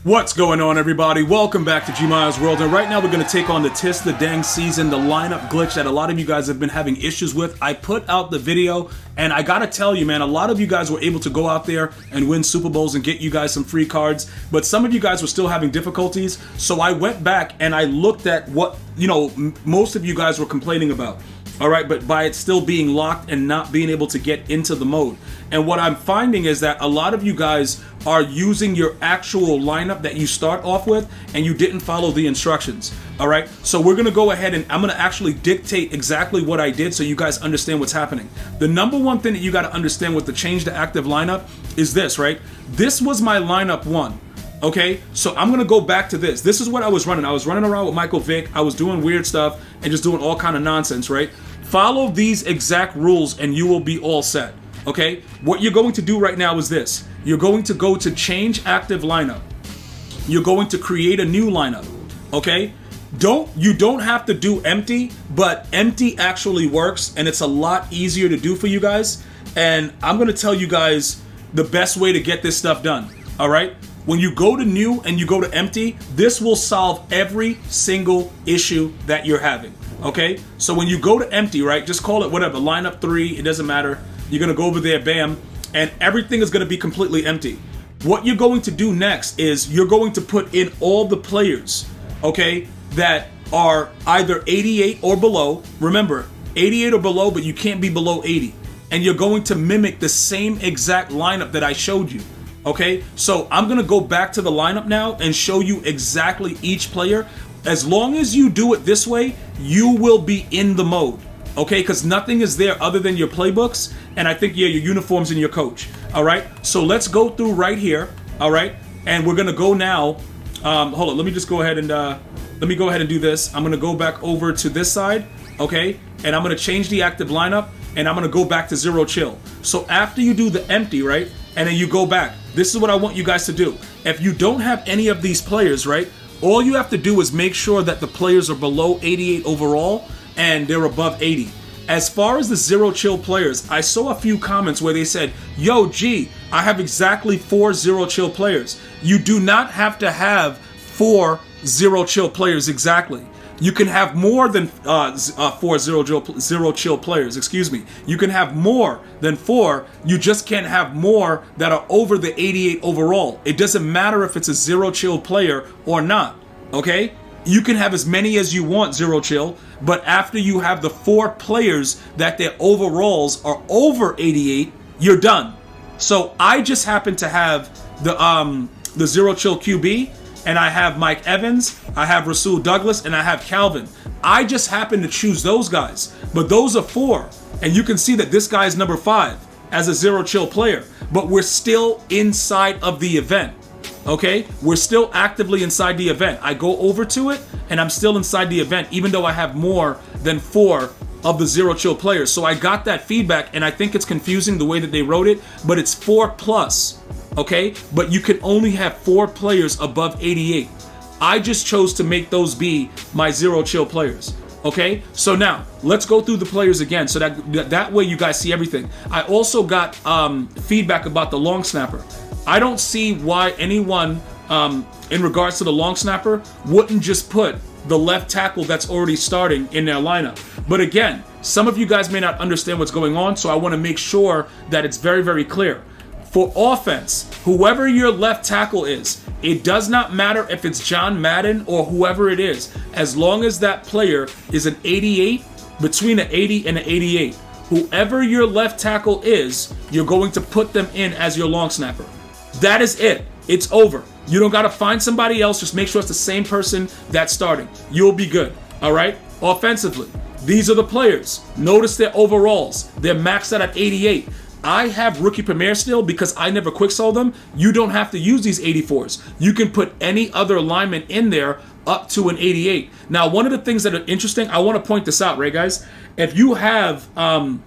What's going on, everybody? Welcome back to GmiasWorld, and right now we're going to take on the Tis the Dang season, the lineup glitch that a lot of you guys have been having issues with. I put out the video, and I gotta tell you, man, a lot of you guys were able to go out there and win Super Bowls and get you guys some free cards, but some of you guys were still having difficulties, so I went back and I looked at what, most of you guys were complaining about. All right, but by it still being locked and not being able to get into the mode. And what I'm finding is that a lot of you guys are using your actual lineup that you start off with and you didn't follow the instructions. All right, so we're gonna go ahead and I'm gonna actually dictate exactly what I did so you guys understand what's happening. The number one thing that you gotta understand with the change to active lineup is this, right? This was my lineup one. Okay, so I'm gonna go back to this. This is what I was running. I was running around with Michael Vick. I was doing weird stuff and just doing all kind of nonsense, right? Follow these exact rules and you will be all set. Okay, what you're going to do right now is this. You're going to go to change active lineup. You're going to create a new lineup. Okay, you don't have to do empty, but empty actually works and it's a lot easier to do for you guys. And I'm gonna tell you guys the best way to get this stuff done. All right. When you go to new and you go to empty, this will solve every single issue that you're having, okay? So when you go to empty, right, just call it whatever, lineup 3, it doesn't matter. You're gonna go over there, bam, and everything is gonna be completely empty. What you're going to do next is you're going to put in all the players, okay, that are either 88 or below. Remember, 88 or below, but you can't be below 80. And you're going to mimic the same exact lineup that I showed you. Okay, so I'm gonna go back to the lineup now and show you exactly each player. As long as you do it this way, you will be in the mode. Okay, because nothing is there other than your playbooks and I think your uniforms and your coach. All right, so let's go through right here. All right, and we're gonna go now. Hold on, let me just go ahead and do this. I'm gonna go back over to this side. Okay, and I'm gonna change the active lineup and I'm gonna go back to zero chill. So after you do the empty, right, and then you go back, this is what I want you guys to do. If you don't have any of these players, right, all you have to do is make sure that the players are below 88 overall and they're above 80. As far as the zero chill players, I saw a few comments where they said, yo, G, I have exactly 4 zero chill players. You do not have to have 4 zero chill players exactly. You can have more than 4 zero chill players, excuse me. You can have more than 4, you just can't have more that are over the 88 overall. It doesn't matter if it's a zero chill player or not, okay? You can have as many as you want zero chill, but after you have the 4 players that their overalls are over 88, you're done. So I just happen to have the zero chill QB, and I have Mike Evans, I have Rasul Douglas, and I have Calvin. I just happen to choose those guys, but those are 4. And you can see that this guy is number 5 as a zero chill player, but we're still inside of the event, okay? We're still actively inside the event. I go over to it, and I'm still inside the event, even though I have more than 4 of the zero chill players. So I got that feedback, and I think it's confusing the way that they wrote it, but it's 4 plus. Okay, but you can only have 4 players above 88. I just chose to make those be my zero chill players. Okay, so now let's go through the players again so that way you guys see everything. I also got feedback about the long snapper. I don't see why anyone in regards to the long snapper wouldn't just put the left tackle that's already starting in their lineup. But again, some of you guys may not understand what's going on, so I want to make sure that it's very, very clear. For offense, whoever your left tackle is, it does not matter if it's John Madden or whoever it is, as long as that player is an 88, between an 80 and an 88. Whoever your left tackle is, you're going to put them in as your long snapper. That is it. It's over. You don't got to find somebody else. Just make sure it's the same person that's starting. You'll be good. All right? Offensively, these are the players. Notice their overalls. They're maxed out at 88. I have rookie premier still because I never quick sold them. You don't have to use these 84s. You can put any other lineman in there up to an 88. Now, one of the things that are interesting, I want to point this out, right, guys? If you have out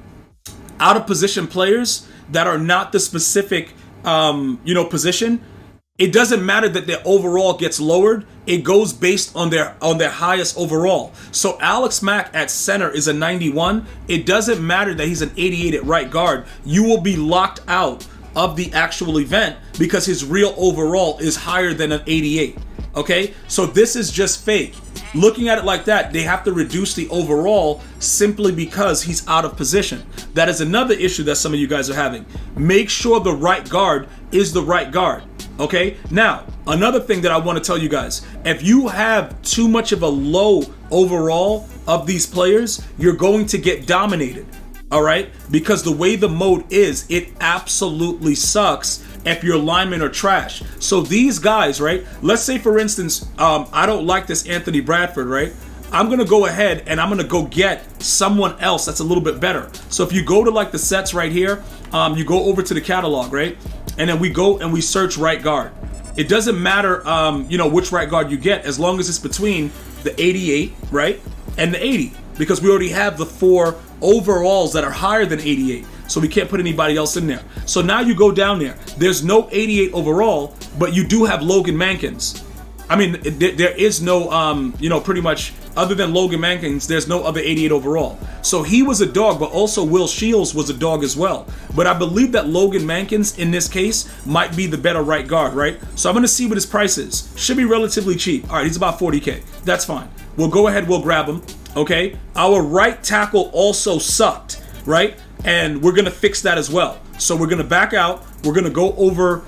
of position players that are not the specific, position, it doesn't matter that their overall gets lowered. It goes based on their highest overall. So Alex Mack at center is a 91. It doesn't matter that he's an 88 at right guard. You will be locked out of the actual event because his real overall is higher than an 88. Okay, so this is just fake. Looking at it like that, they have to reduce the overall simply because he's out of position. That is another issue that some of you guys are having. Make sure the right guard is the right guard. Okay, now another thing that I want to tell you guys, if you have too much of a low overall of these players, you're going to get dominated. All right, because the way the mode is, it absolutely sucks if your linemen are trash. So these guys, right, let's say for instance, I don't like this Anthony Bradford, right? I'm gonna go ahead and I'm gonna go get someone else that's a little bit better. So if you go to like the sets right here, you go over to the catalog, right? And then we go and we search right guard. It doesn't matter, which right guard you get, as long as it's between the 88, right, and the 80, because we already have the 4 overalls that are higher than 88. So we can't put anybody else in there. So now you go down there. There's no 88 overall, but you do have Logan Mankins. I mean, there is no, pretty much other than Logan Mankins, there's no other 88 overall. So he was a dog, but also Will Shields was a dog as well. But I believe that Logan Mankins, in this case, might be the better right guard, right? So I'm going to see what his price is. Should be relatively cheap. All right, he's about 40K. That's fine. We'll go ahead, we'll grab him, okay? Our right tackle also sucked, right? And we're going to fix that as well. So we're going to back out. We're going to go over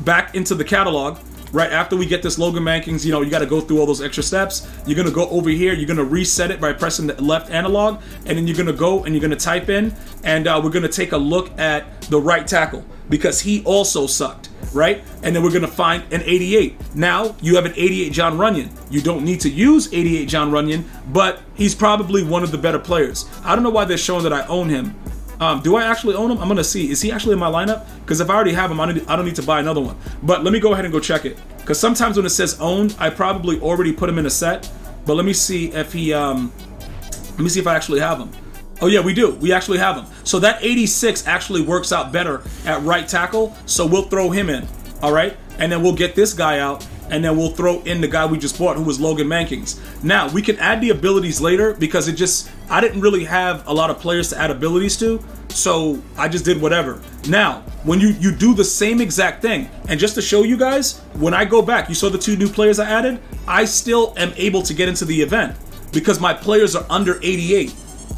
back into the catalog. Right after we get this Logan Mankins, you got to go through all those extra steps. You're going to go over here. You're going to reset it by pressing the left analog. And then you're going to go and you're going to type in. And we're going to take a look at the right tackle because he also sucked, right? And then we're going to find an 88. Now you have an 88 John Runyon. You don't need to use 88 John Runyon, but he's probably one of the better players. I don't know why they're showing that I own him. Do I actually own him? I'm going to see. Is he actually in my lineup? Because if I already have him, I don't need to buy another one. But let me go ahead and go check it. Because sometimes when it says owned, I probably already put him in a set. But let me see if he, let me see if I actually have him. Oh yeah, we do. We actually have him. So that 86 actually works out better at right tackle. So we'll throw him in. All right. And then we'll get this guy out. And then we'll throw in the guy we just bought, who was Logan Mankins. Now, we can add the abilities later because I didn't really have a lot of players to add abilities to, so I just did whatever. Now, when you do the same exact thing, and just to show you guys, when I go back, you saw the 2 new players I added? I still am able to get into the event because my players are under 88,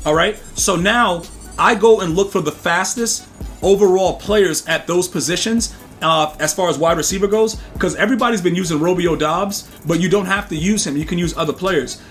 all right? So now, I go and look for the fastest overall players at those positions, as far as wide receiver goes, because everybody's been using Romeo Doubs, but you don't have to use him. You can use other players.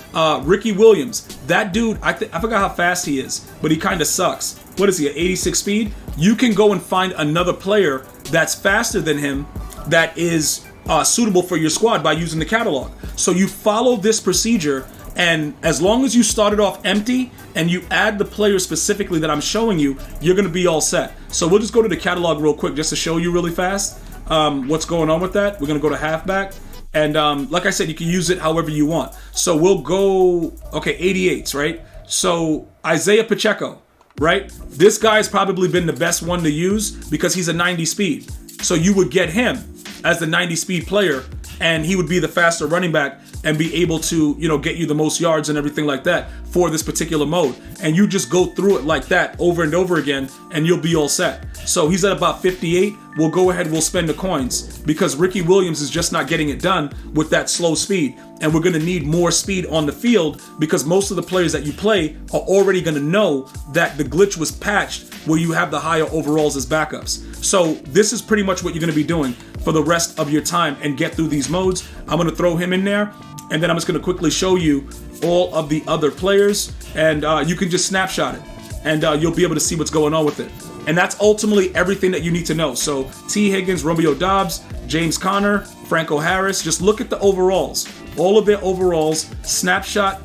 Ricky Williams, that dude, I forgot how fast he is, but he kind of sucks. What is he, at 86 speed? You can go and find another player that's faster than him that is suitable for your squad by using the catalog. So you follow this procedure, and as long as you start it off empty and you add the player specifically that I'm showing you, you're going to be all set. So we'll just go to the catalog real quick just to show you really fast what's going on with that. We're going to go to halfback. And like I said, you can use it however you want. So we'll go, okay, 88s, right? So Isaiah Pacheco, right? This guy's probably been the best one to use because he's a 90 speed. So you would get him as the 90 speed player, and he would be the faster running back and be able to, get you the most yards and everything like that for this particular mode. And you just go through it like that over and over again, and you'll be all set. So he's at about 58. We'll go ahead, we'll spend the coins because Ricky Williams is just not getting it done with that slow speed. And we're going to need more speed on the field because most of the players that you play are already going to know that the glitch was patched where you have the higher overalls as backups. So this is pretty much what you're going to be doing for the rest of your time and get through these modes. I'm going to throw him in there, and then I'm just going to quickly show you all of the other players, and you can just snapshot it, and you'll be able to see what's going on with it. And that's ultimately everything that you need to know. So T. Higgins, Romeo Doubs, James Conner, Franco Harris, just look at the overalls. All of their overalls, snapshot,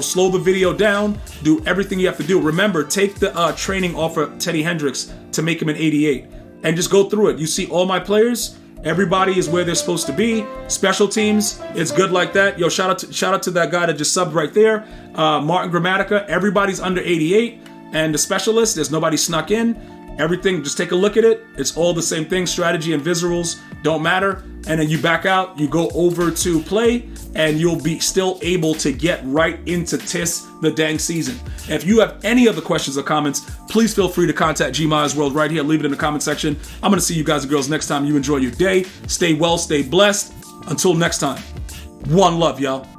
slow the video down, do everything you have to do. Remember, take the training off of Teddy Hendricks to make him an 88. And just go through it. You see all my players, everybody is where they're supposed to be. Special teams, it's good like that. Yo, shout out to that guy that just subbed right there. Martin Grammatica, everybody's under 88. And the specialist, there's nobody snuck in. Everything, just take a look at it. It's all the same thing, strategy and visuals. don't matter. And then you back out, you go over to play, and you'll be still able to get right into Tis the Dang Season. If you have any other questions or comments, please feel free to contact GmiasWorld right here. Leave it in the comment section. I'm going to see you guys and girls next time. You enjoy your day. Stay well, stay blessed. Until next time, one love, y'all.